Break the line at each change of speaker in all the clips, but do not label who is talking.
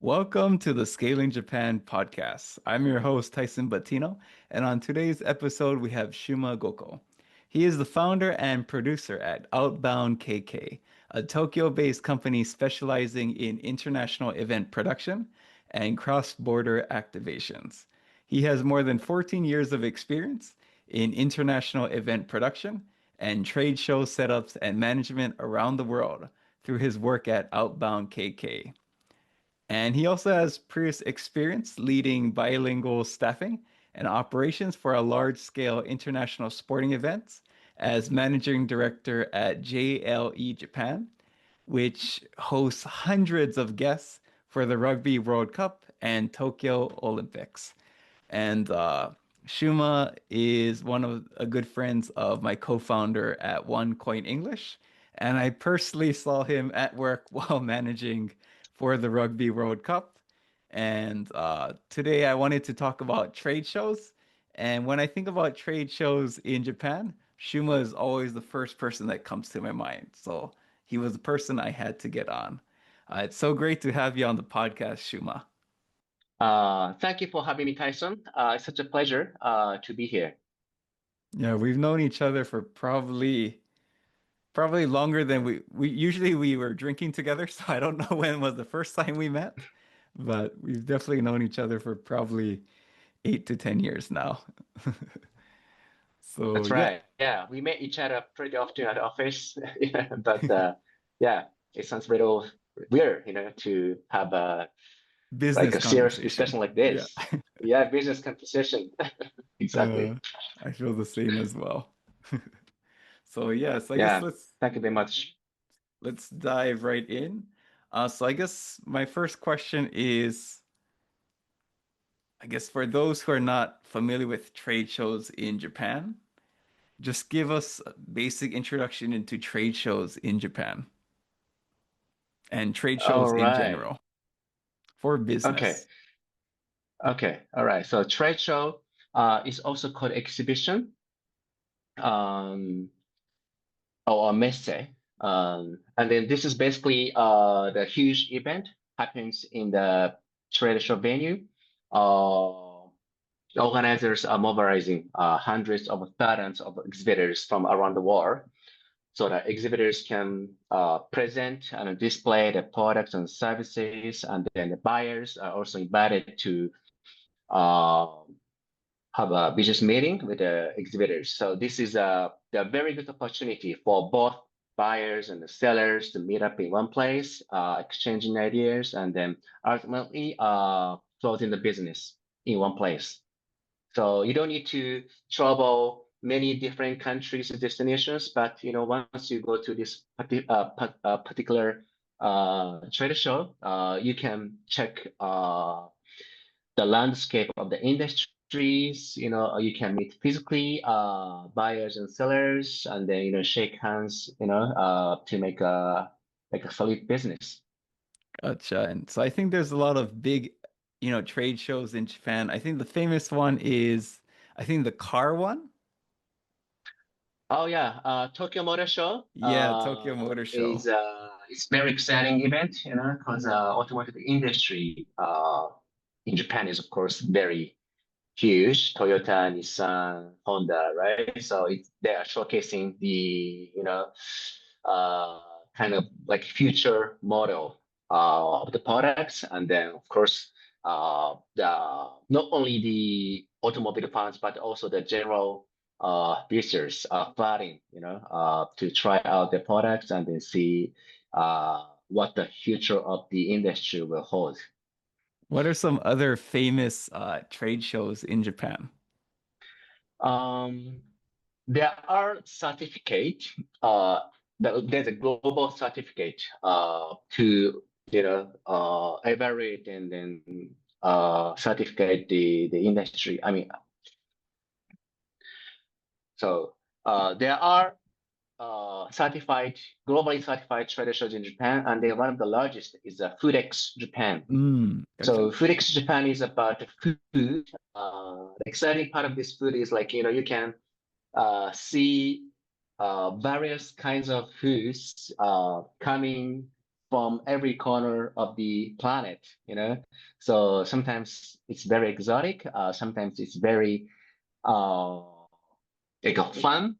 Welcome to the Scaling Japan podcast. I'm your host, Tyson Battino, and on today's episode, we have Shuma Goko. He is the founder and producer at Outbound KK, a Tokyo-based company specializing in international event production and cross-border activations. He has more than 14 years of experience in international event production and trade show setups and management around the world through his work at Outbound KK. And he also has previous experience leading bilingual staffing and operations for a large-scale international sporting events as managing director at JLE Japan, which hosts hundreds of guests for the Rugby World Cup and Tokyo Olympics. And Shuma is one of a good friends of my co-founder at One Coin English, and I personally saw him at work while managing for the Rugby World Cup. And today I wanted to talk about trade shows. And when I think about trade shows in Japan, Shuma is always the first person that comes to my mind. So he was the person I had to get on. It's so great to have you on the podcast, Shuma.
Thank you for having me, Tyson. It's such a pleasure to be here.
Yeah, we've known each other for probably longer than we usually we were drinking together, so I don't know when was the first time we met, but we've definitely known each other for probably 8 to 10 years now. So
That's
yeah,
right. Yeah, we met each other pretty often at the office. Yeah, but yeah, it sounds a little weird, to have like
business
a serious
conversation.
discussion like
Yeah.
this. Yeah, business conversation.
Uh,
Exactly.
I feel the same as well. So yes, I guess
Yeah,
let's
thank you very much.
let's dive right in. So I guess my first question is, I guess for those who are not familiar with trade shows in Japan, just give us a basic introduction into trade shows in Japan and trade
All
shows in
right.
general for
Okay.
business.
Okay. All right. So trade show is also called exhibition. Um, or messe. And then this is basically the huge event happens in the trade show venue. Uh, Organizers are mobilizing hundreds of thousands of exhibitors from around the world so that exhibitors can present and display the products and services, and then the buyers are also invited to uh, have a business meeting with the exhibitors. So this is a very good opportunity for both buyers and the sellers to meet up in one place, exchanging ideas, and then ultimately closing the business in one place. So you don't need to travel many different countries and destinations, but once you go to this particular trade show, you can check the landscape of the industries. You can meet physically buyers and sellers, and then shake hands. To make a solid business.
Gotcha. And so I think there's a lot of big, trade shows in Japan. I think the famous one is, I think the car one.
Oh yeah, Tokyo Motor Show
Yeah, Tokyo Motor Show.
is it's very exciting event, because automotive industry in Japan is of course very huge. Toyota, Nissan, Honda, right? So they are showcasing the uh, kind of like future model of the products, and then of course the not only the automobile fans but also the general visitors are flooding, to try out the products and then see what the future of the industry will hold.
What are some other famous trade shows in Japan?
Um, there are certificate. Uh, there's a global certificate to evaluate and then certificate the industry. I mean, so there are globally certified trade shows in Japan, and then one of the largest is Foodex Japan.
Gotcha.
So Foodex Japan is about food. The exciting part of this food is like you can see various kinds of foods coming from every corner of the planet, you know. So sometimes it's very exotic, sometimes it's very uh, like a fun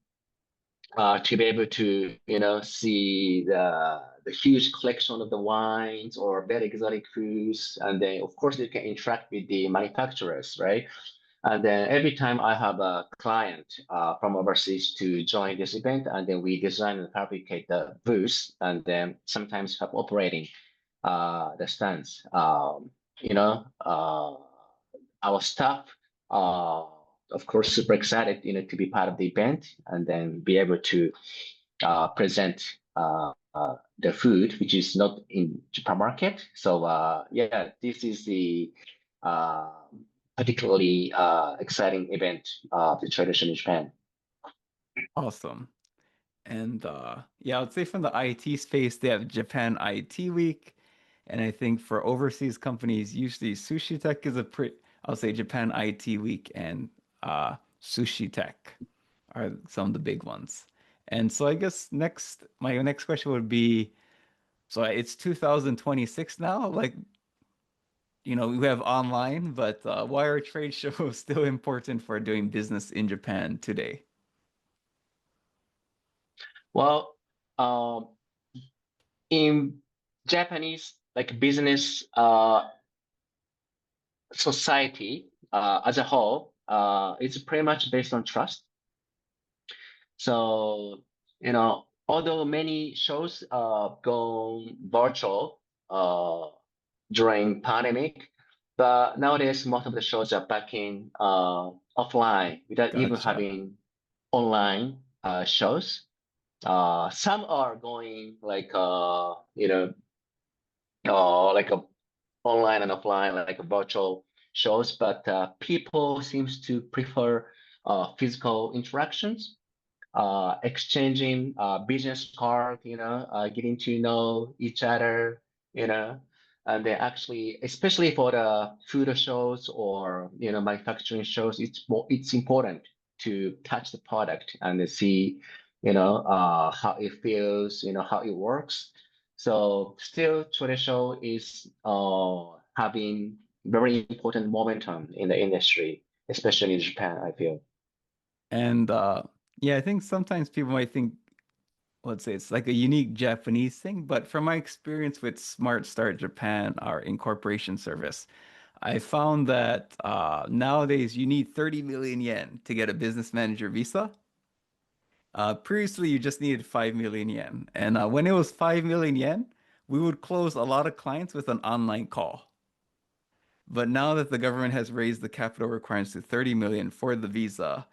to be able to, you know, see the huge collection of the wines or very exotic foods, and then of course you can interact with the manufacturers, right? And then every time I have a client from overseas to join this event, and then we design and fabricate the booths, and then sometimes have operating the stands. You know, our staff, uh, of course, super excited, you know, to be part of the event and then be able to present the food, which is not in Japan market. So yeah, this is the uh, particularly exciting event of the tradition in Japan.
Awesome. And yeah, I would say from the IT space, they have Japan IT Week. And I think for overseas companies, usually Sushi Tech is a pretty, I'll say Japan IT Week and Sushi Tech are some of the big ones. And so I guess my next question would be, so it's 2026 now, like, we have online, but why are trade shows still important for doing business in Japan today?
Well, um, in Japanese like business society as a whole, it's pretty much based on trust. So, you know, although many shows gone virtual uh, during pandemic, but nowadays most of the shows are back in offline without even
Gotcha.
having online shows. Some are going like like a online and offline, like a virtual shows, but people seems to prefer physical interactions, exchanging business card, you know, getting to know each other, you know, and they actually, especially for the food shows or you know manufacturing shows, it's important to touch the product and see, you know, how it feels, you know, how it works. So still, traditional is having very important momentum in the industry, especially in Japan, I feel.
And yeah, I think sometimes people might think, let's say it's like a unique Japanese thing, but from my experience with Smart Start Japan, our incorporation service, I found that nowadays you need 30 million yen to get a business manager visa. Previously, you just needed 5 million yen. And when it was 5 million yen, we would close a lot of clients with an online call. But now that the government has raised the capital requirements to 30 million for the visa,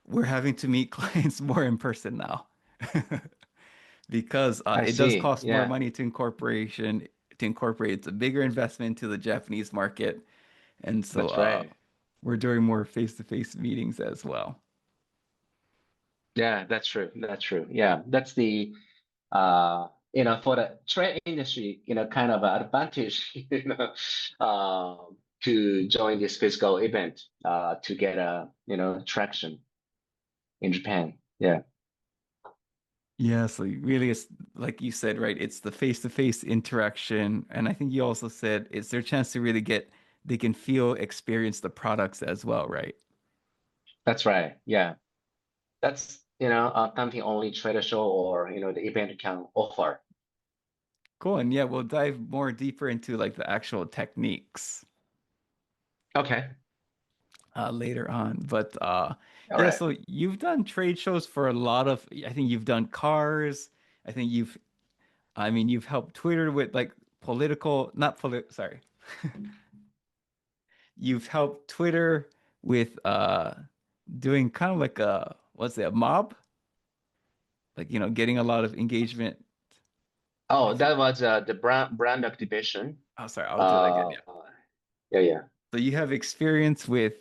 we're having to meet clients more in person now because
I
it does
see.
cost more
Yeah,
money to incorporate. It's a bigger investment to the Japanese market, and so
that's right.
we're doing more face-to-face meetings as well.
Yeah, that's true. That's true. Yeah, that's the you know, for the trade industry, you know, kind of advantage, you know, to join this physical event, to get a, you know, traction in Japan. Yeah,
Yeah, so really, it's like you said, right? It's the face-to-face interaction, and I think you also said it's their chance to really they can feel, experience the products as well, right?
that's right. Yeah, that's, you know, something only trader show or, you know, the event can offer.
Cool. And yeah, we'll dive more deeper into like the actual techniques
Okay.
later on. But
All
yeah,
right.
so you've done trade shows for a lot of, I think you've done cars. I think I mean, you've helped Twitter with like not sorry. You've helped Twitter with doing kind of like what's that, a mob? Like, getting a lot of engagement. I
Oh,
think,
that was the brand activation.
oh, sorry, I'll do that again.
Uh,
Yeah.
yeah, yeah.
So you have experience with,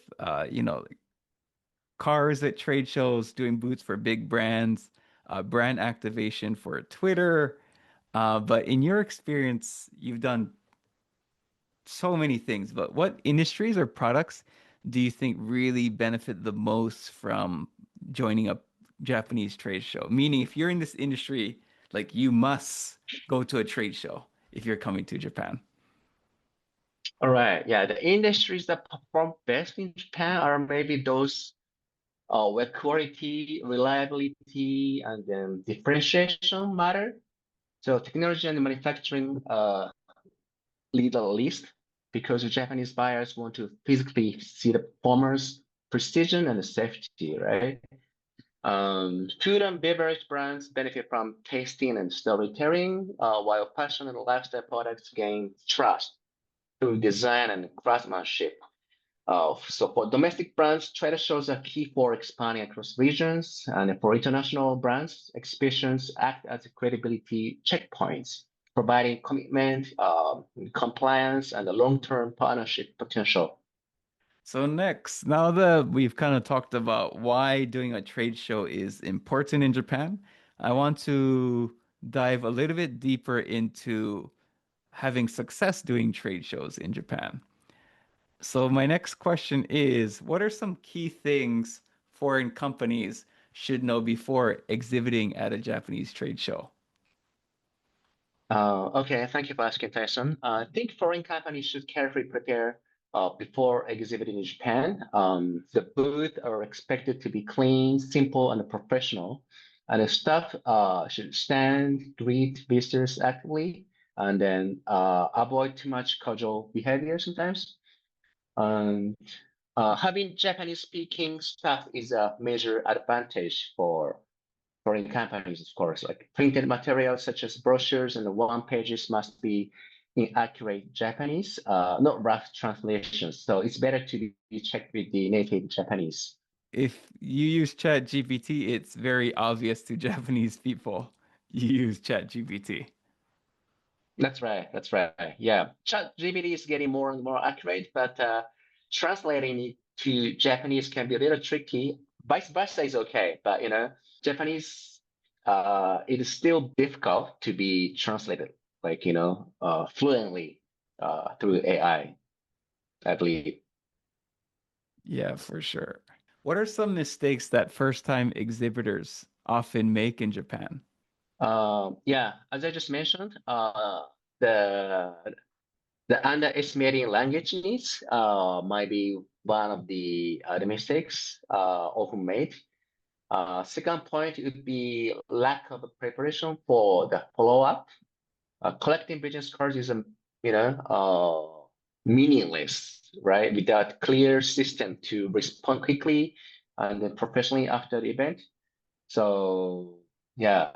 cars at trade shows, doing booths for big brands, brand activation for Twitter. But in your experience, you've done so many things. But what industries or products do you think really benefit the most from joining a Japanese trade show? Meaning, if you're in this industry, like you must go to a trade show. if you're coming to Japan?
All right. Yeah, the industries that perform best in Japan are maybe those where quality, reliability, and then differentiation matter. So technology and manufacturing lead the list because the Japanese buyers want to physically see the performance, precision, and the safety, right? Food and beverage brands benefit from tasting and storytelling, while fashion and lifestyle products gain trust through design and craftsmanship. So for domestic brands, trade shows are key for expanding across regions, and for international brands, exhibitions act as credibility checkpoints, providing commitment, compliance, and a long-term partnership potential.
So next, now that we've kind of talked about why doing a trade show is important in Japan, I want to dive a little bit deeper into having success doing trade shows in Japan. So my next question is, what are some key things foreign companies should know before exhibiting at a Japanese trade show?
Okay, thank you for asking, Tyson. I think foreign companies should carefully prepare before exhibiting in Japan. The booth are expected to be clean, simple, and professional. And the staff should stand, greet visitors actively, and then avoid too much casual behavior sometimes. Um, Having Japanese speaking staff is a major advantage for foreign companies, of course. Like printed materials such as brochures and one pages must be in accurate Japanese, not rough translations. So it's better to be checked with the native Japanese.
If you use ChatGPT, it's very obvious to Japanese people you use ChatGPT.
That's right. That's right. Yeah. ChatGPT is getting more and more accurate, but translating it to Japanese can be a little tricky. Vice versa is okay, but Japanese it is still difficult to be translated like fluently through AI, I believe.
Yeah, for sure. What are some mistakes that first-time exhibitors often make in Japan?
Yeah, as I just mentioned, the the underestimating language needs might be one of the mistakes often made. Second point would be lack of preparation for the follow-up. Collecting business cards is meaningless, right? Without clear system to respond quickly and then professionally after the event. So yeah,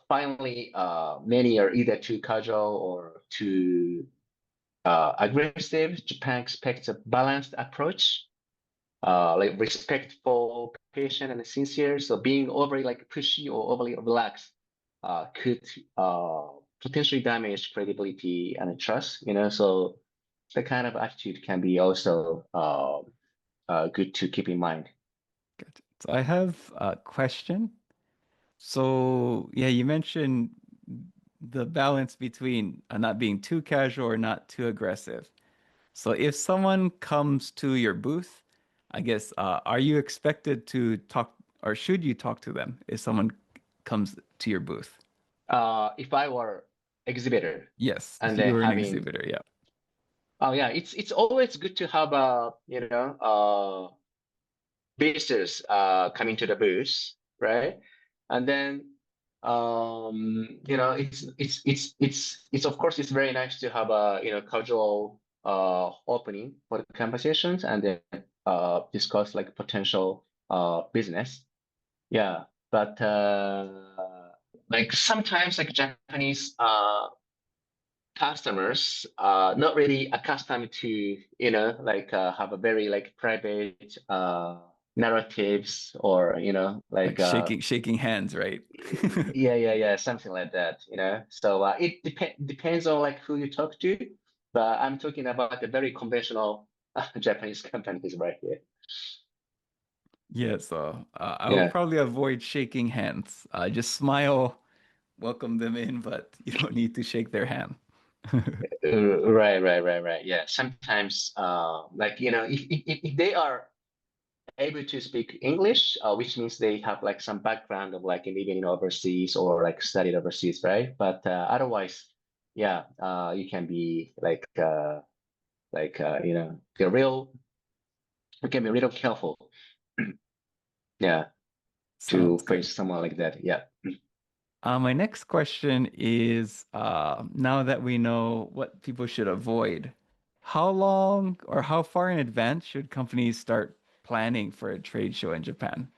finally, many are either too casual or too aggressive. Japan expects a balanced approach, like respectful, patient, and sincere. So being overly like pushy or overly relaxed could uh, potentially damage credibility and trust. So the kind of attitude can be also good to keep in mind.
Good. So I have a question. So, yeah, you mentioned the balance between not being too casual or not too aggressive. So, if someone comes to your booth, I guess, are you expected to talk or should you talk to them if someone comes to your booth?
If I were exhibitor
Yes, if
and
you
then
were an
having,
exhibitor, yeah.
oh yeah, it's always good to have visitors coming to the booth, right? And then it's of course it's very nice to have a casual opening for the conversations and then discuss like potential business. Yeah, but like sometimes like Japanese customers not really accustomed to like have a very like private narratives or
Like
like
shaking hands, right?
yeah, something like that, so it depends on like who you talk to, but I'm talking about the very conventional Japanese companies right here.
Yeah, so I would
Yeah.
probably avoid shaking hands. Just smile, welcome them in, but you don't need to shake their hand.
Right. Yeah, sometimes like if they are able to speak English, which means they have like some background of like living in overseas or like studied overseas, right? But otherwise, yeah, you can be the real. You can be real careful. Yeah, to
Sounds good.
face someone like that. Yeah.
My next question is, now that we know what people should avoid, how long or how far in advance should companies start planning for a trade show in Japan?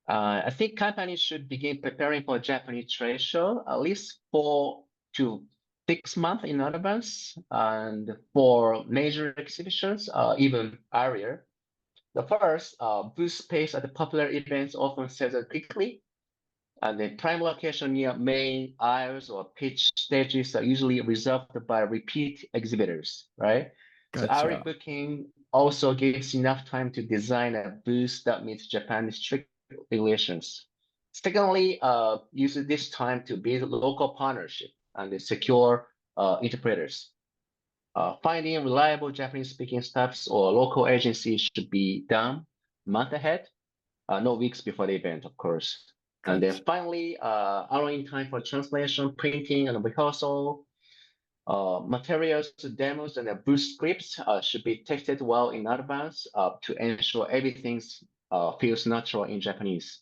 I think companies should begin preparing for Japanese trade show at least 4 to 6 months in advance, and for major exhibitions, even earlier. The first, booth space at the popular events often sells out quickly, and the prime location near main aisles or pitch stages are usually reserved by repeat exhibitors, right? So early
Gotcha.
booking also gives enough time to design a booth that meets Japan's strict regulations. Secondly, use this time to build local partnership and secure interpreters. Finding reliable Japanese speaking staffs or local agencies should be done a month ahead, no weeks before the event, of course. And then
Gotcha.
finally, allowing time for translation, printing, and rehearsal. Materials, demos, and booth scripts should be tested well in advance to ensure everything feels natural in Japanese.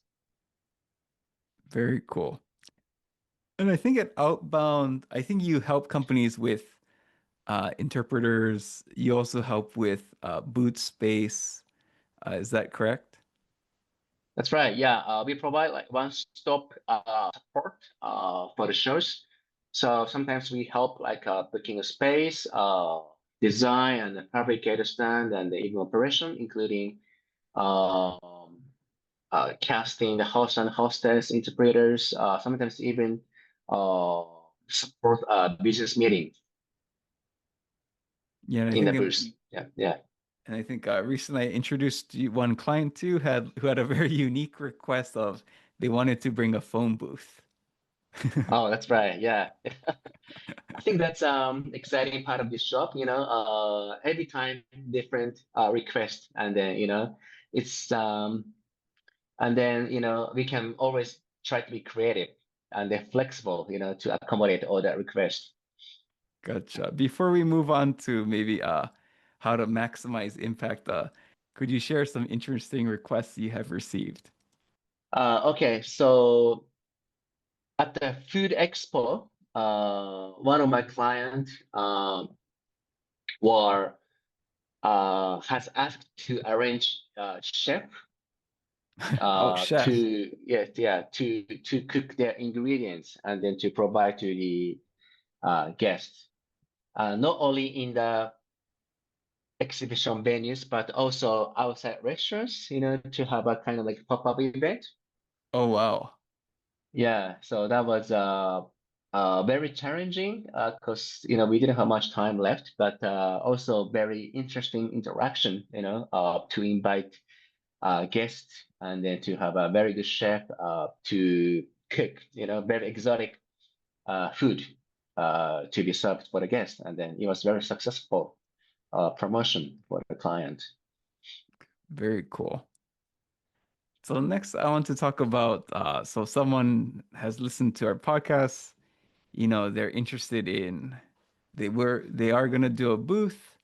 Very cool. And I think at Outbound, I think you help companies with interpreters. You also help with boot space. Is that correct?
That's right. Yeah, we provide like one-stop support for the shows. So sometimes we help like booking a space, design and fabricate a stand, and even operation, including um, casting the host and hostess, interpreters, sometimes even uh, support a business meeting
Yeah, and I
in the
think
booth. Yeah, yeah.
recently I introduced one client too had who had a very unique request of they wanted to bring a phone booth.
Oh, that's right. Yeah. I think that's exciting part of this job, every time different request, and then it's and then we can always try to be creative and then flexible, to accommodate all that request.
Gotcha. Before we move on to maybe how to maximize impact, could you share some interesting requests you have received?
Okay, so at the food expo, one of my clients were has asked to arrange chef
Oh, chef.
to cook their ingredients and then to provide to the guests, not only in the exhibition venues but also outside restaurants, to have a kind of like pop-up event.
Oh, wow.
Yeah, so that was very challenging because we didn't have much time left, but also very interesting interaction, to invite guests and then to have a very good chef to cook, very exotic food to be served for the guests, and then it was very successful promotion for the client.
Very cool. So next I want to talk about so someone has listened to our podcast, they're interested in they are gonna do a booth.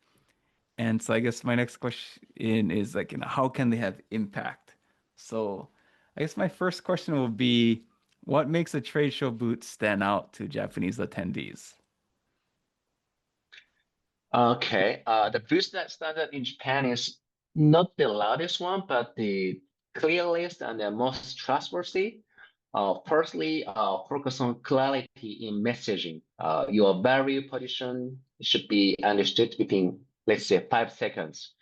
And so I guess my next question is like, how can they have impact? So I guess my first question will be, what makes a trade show booth stand out to Japanese attendees?
Okay, the boost that standard in Japan is not the loudest one, but the clearest and the most trustworthy. Firstly, focus on clarity in messaging. Your value position should be understood within, let's say, 5 seconds.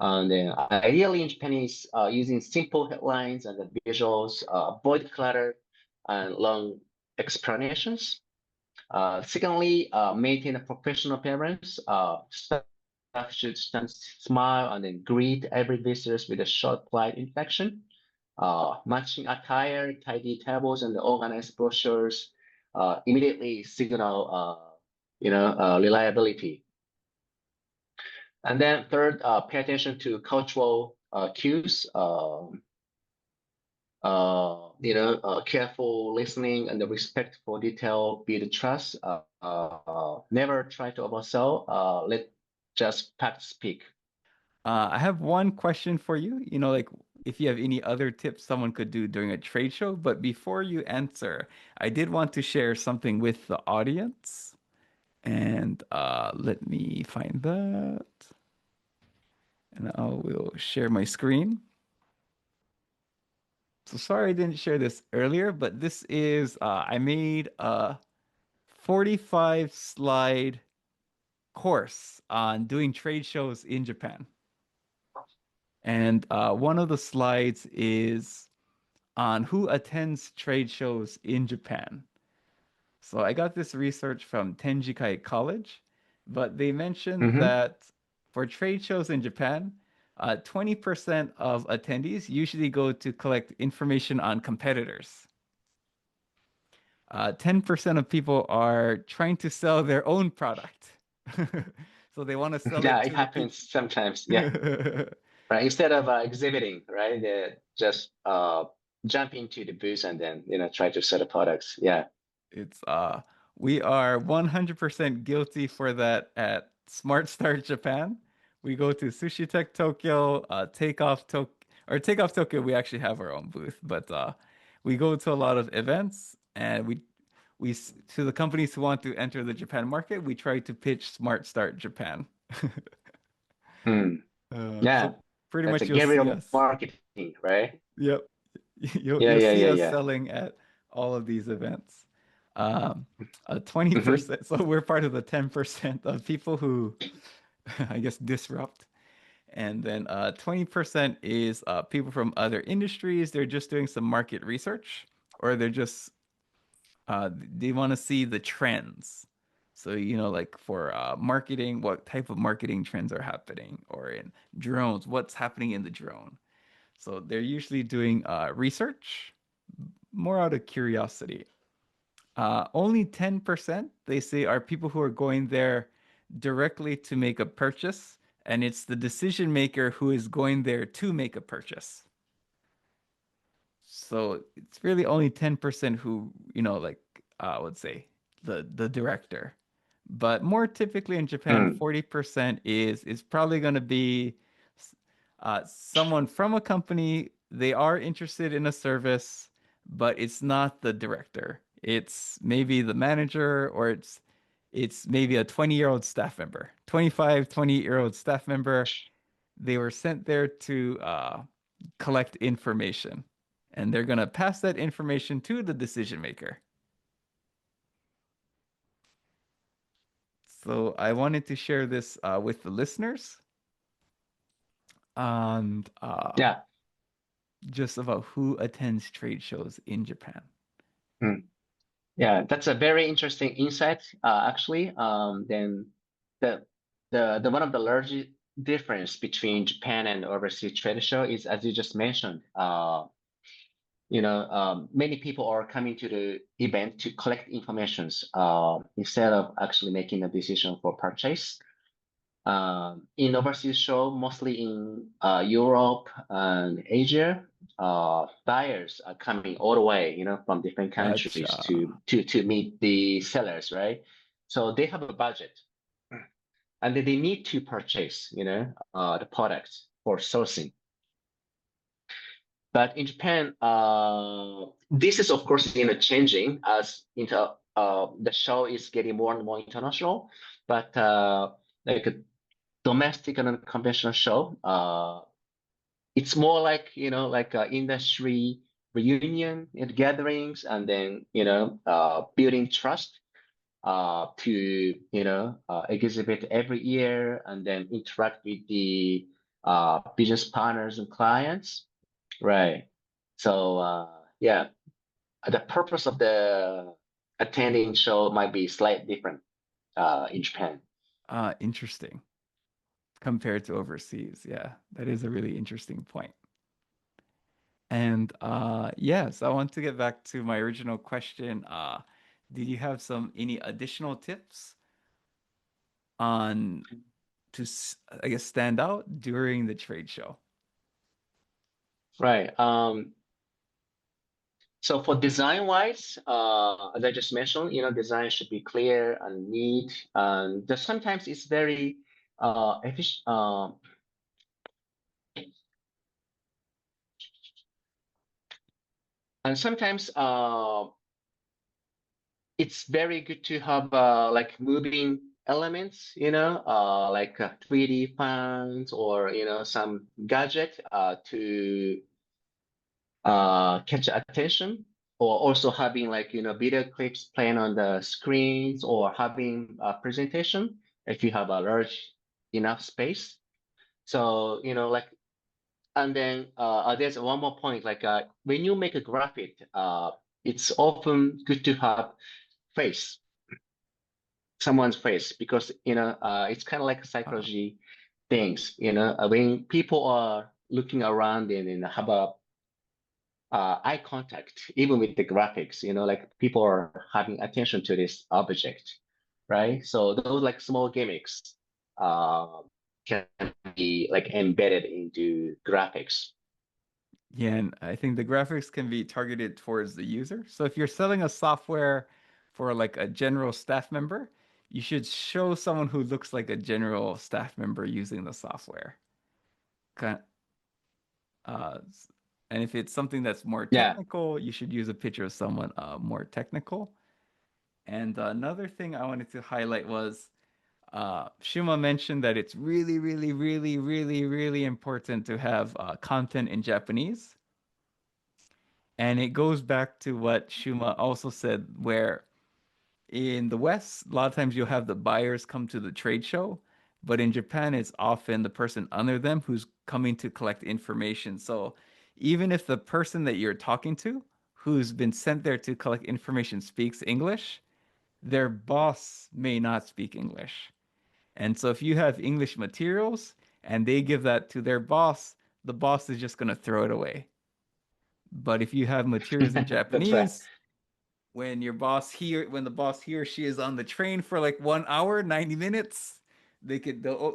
And then ideally in Japanese, using simple headlines and the visuals, avoid clutter and long explanations. Secondly, maintain a professional appearance. Staff should stand, smile, and then greet every visitors with a short, polite introduction. Matching attire, tidy tables, and organized brochures immediately signal, reliability. And then third, pay attention to cultural cues. careful listening and the respect for detail build trust. Never try to oversell. Let just practice speak.
I have one question for you. Like if you have any other tips someone could do during a trade show, but before you answer, I did want to share something with the audience. And let me find that. And I will share my screen. So sorry I didn't share this earlier, but this is I made a 45 slide course on doing trade shows in Japan. And one of the slides is on who attends trade shows in Japan. So I got this research from Tenjikai College, but they mentioned
Mm-hmm.
that for trade shows in Japan, 20% of attendees usually go to collect information on competitors. 10% of people are trying to sell their own product. So they want to sell
Yeah,
it
it
to the
happens
people.
sometimes. Yeah, right. Instead of exhibiting, right? They just jump into the booth and then try to sell the products. Yeah.
It's we are 100% guilty for that at Smart Start Japan. We go to Sushi Tech Tokyo, Takeoff Tokyo, we actually have our own booth, but we go to a lot of events and to the companies who want to enter the Japan market, we try to pitch Smart Start Japan.
Hmm. Yeah,
So pretty
that's a
much you'll see
guerrilla
us.
marketing, right?
Yep.
Yeah,
You'll
yeah,
see
yeah,
us
yeah.
selling at all of these events. Um,
Mm-hmm.
20%. So we're part of the 10% of people who, I guess, disrupt. And then 20% is people from other industries. They're just doing some market research, or they want to see the trends. So, like for marketing, what type of marketing trends are happening, or in drones, what's happening in the drone. So they're usually doing research more out of curiosity. Only 10% they say are people who are going there directly to make a purchase, and it's the decision maker who is going there to make a purchase. So it's really only 10% who, like I would say the director. But more typically in Japan,
Mm.
40% is probably going to be someone from a company. They are interested in a service, but it's not the director. It's maybe the manager, or it's maybe a 20-year-old staff member, 25, 20-year-old staff member. They were sent there to collect information, and they're going to pass that information to the decision maker. So I wanted to share this with the listeners, and
Yeah.
just about who attends trade shows in Japan.
Mm. Yeah, that's a very interesting insight, actually. Then the the one of the largest difference between Japan and overseas trade show is, as you just mentioned, many people are coming to the event to collect informations instead of actually making a decision for purchase. In overseas show, mostly in Europe and Asia, buyers are coming all the way, from different countries
Gotcha.
to meet the sellers, right? So they have a budget, and they need to purchase, the products for sourcing. But in Japan, this is of course changing as the show is getting more and more international. But like a domestic and conventional show, it's more like like industry reunion and gatherings, and then building trust to exhibit every year, and then interact with the business partners and clients. Right. So yeah, the purpose of the attending show might be slightly different in Japan.
Interesting. Compared to overseas. Yeah, that is a really interesting point. And yes, I want to get back to my original question. Did you have any additional tips on I guess, stand out during the trade show?
Right. So for design wise, as I just mentioned, design should be clear and neat, and just sometimes it's very efficient. And sometimes it's very good to have like moving elements, like 3D fonts or some gadget to catch attention, or also having like video clips playing on the screens, or having a presentation if you have a large enough space. So like, and then there's one more point, like when you make a graphic, it's often good to have face, someone's face, because it's kind of like
Uh,
psychology things. When people are looking around and have a eye contact, even with the graphics, like people are having attention to this object, right? So those like small gimmicks uh, can be like embedded into graphics.
yeah, and I think the graphics can be targeted towards the user. So if you're selling a software for like a general staff member, you should show someone who looks like a general staff member using the software. Kind s- and if it's something that's more
Yeah,
technical, you should use a picture of someone more technical. And another thing I wanted to highlight was Shuma mentioned that it's really, really, really, really, really important to have content in Japanese. And it goes back to what Shuma also said, where in the West, a lot of times you'll have the buyers come to the trade show, but in Japan, it's often the person under them who's coming to collect information. So even if the person that you're talking to, who's been sent there to collect information, speaks English, their boss may not speak English. And so if you have English materials and they give that to their boss, the boss is just going to throw it away. But if you have materials in
that's right.
Japanese, when the boss he or she is on the train for like 1 hour, 90 minutes, they'll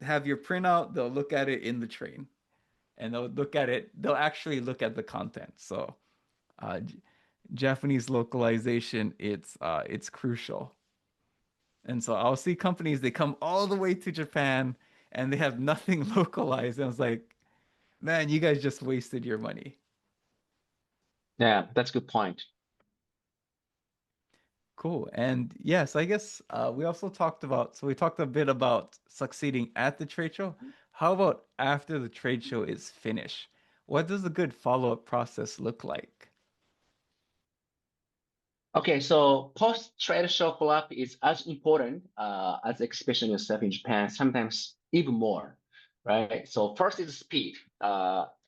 have your printout, they'll look at it in the train and they'll actually look at the content. So J Japanese localization, it's crucial. And so I'll see companies, they come all the way to Japan and they have nothing localized. And I was like, man, you guys just wasted your money.
Yeah, that's a good point.
Cool. And yes, I guess we also so we talked a bit about succeeding at the trade show. How about after the trade show is finished? What does a good follow-up process look like?
Okay, so post-trade show follow-up is as important as expressing yourself in Japan, sometimes even more, right? So first is speed.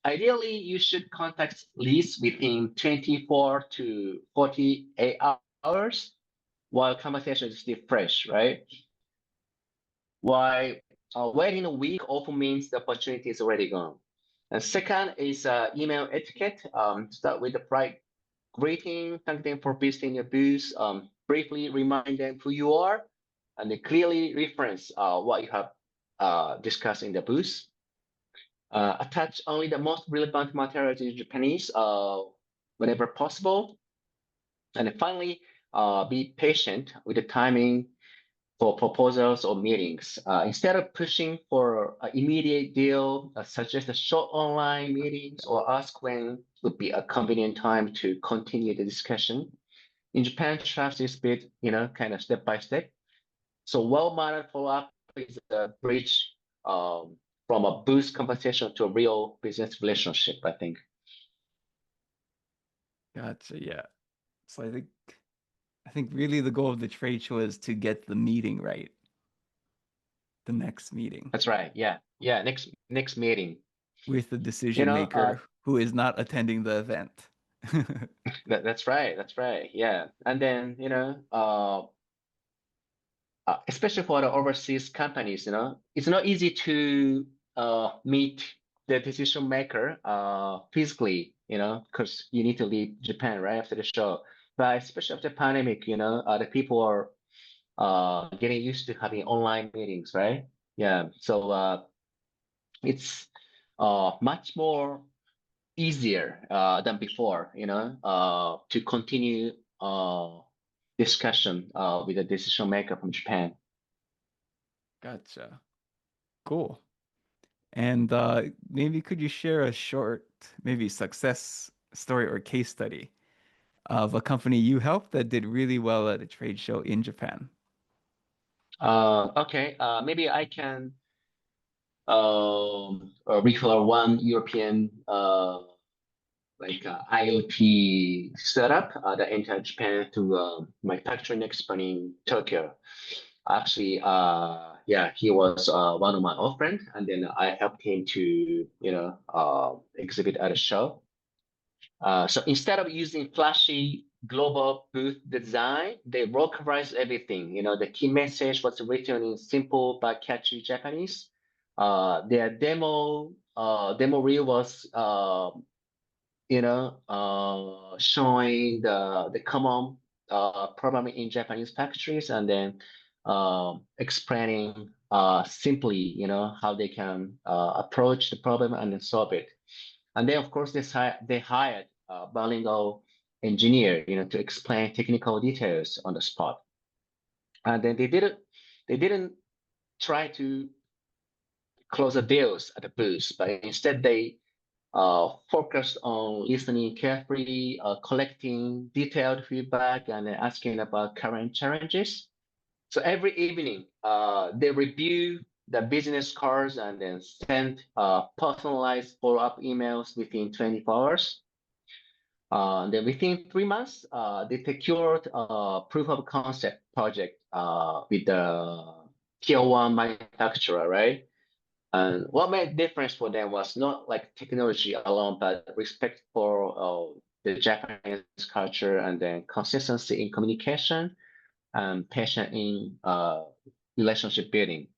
Ideally, you should contact leads within 24 to 48 hours while conversation is still fresh, right? While waiting a week often means the opportunity is already gone. And second is email etiquette. Start with the polite greeting, thank them for visiting your booth, briefly remind them who you are, and then clearly reference what you have discussed in the booth. Attach only the most relevant materials in Japanese whenever possible. And then finally, be patient with the timing for proposals or meetings. Instead of pushing for an immediate deal, suggest a short online meetings or ask when would be a convenient time to continue the discussion. In Japan, trust is built, kind of step by step. So well-mannered follow-up is a bridge from a boost conversation to a real business relationship, I think.
Gotcha, yeah. So I think really the goal of the trade show is to get the meeting right, the next meeting
That's right. Yeah. Yeah. Next meeting.
with the
You
decision
know,
maker who is not attending the event.
that's right. That's right. Yeah. And then, especially for the overseas companies, it's not easy to meet the decision maker physically, because you need to leave Japan right after the show. But especially after the pandemic, the people are getting used to having online meetings, right? Yeah. So it's much more easier than before, to continue discussion with the decision maker from Japan.
Gotcha. Cool. And maybe could you share a short, maybe success story or case study of a company you helped that did really well at a trade show in Japan?
Okay, maybe I can recall one European IoT startup that entered Japan to my factory next in Tokyo. Actually, yeah, he was one of my old friends, and then I helped him to, exhibit at a show. So instead of using flashy global booth design, they localized everything. The key message was written in simple but catchy Japanese. Their demo reel was showing the common problem in Japanese factories, and then explaining simply, how they can approach the problem and then solve it. And then, of course, they hired a bilingual engineer, to explain technical details on the spot. And then they didn't try to close the deals at the booth, but instead they focused on listening carefully, collecting detailed feedback, and asking about current challenges. So every evening, they review the business cards and then send personalized follow-up emails within 24 hours. Then within 3 months, they secured a proof of concept project with the tier one manufacturer, right? And what made difference for them was not like technology alone, but respect for the Japanese culture, and then consistency in communication and passion in relationship building.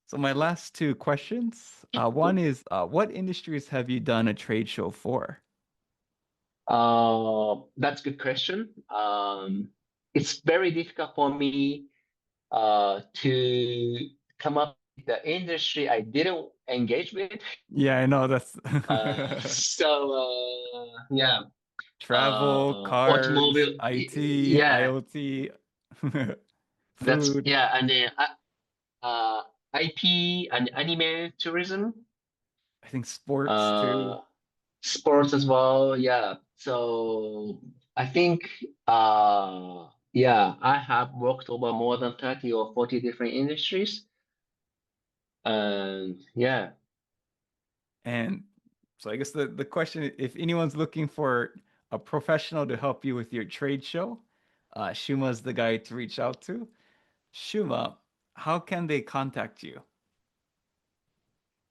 So my last two questions. One is, what industries have you done a trade show for?
That's a good question. It's very difficult for me to come up with the industry I didn't engage with.
Yeah, I know that's
Yeah,
travel, cars,
automobile.
IT,
Yeah,
IoT,
that's
food.
yeah, and then IP and anime tourism,
I think sports too.
uh, sports as well. Yeah, so I think yeah, I have worked over more than 30 or 40 different industries, and yeah.
And so I guess the question, if anyone's looking for a professional to help you with your trade show, Shuma's the guy to reach out to. Shuma, how can they contact you?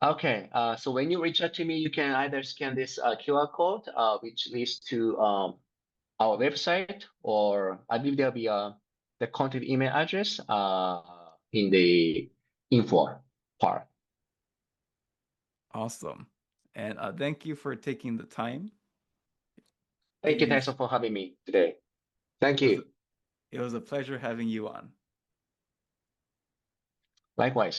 Okay, so when you reach out to me, you can either scan this QR code, which leads to our website, or I believe there'll be the contact email address in the info part.
Awesome. And thank you for taking the time.
Thank you,
You,
Tyson, for having me today. Thank
it was
you.
it was a pleasure having you on.
Likewise.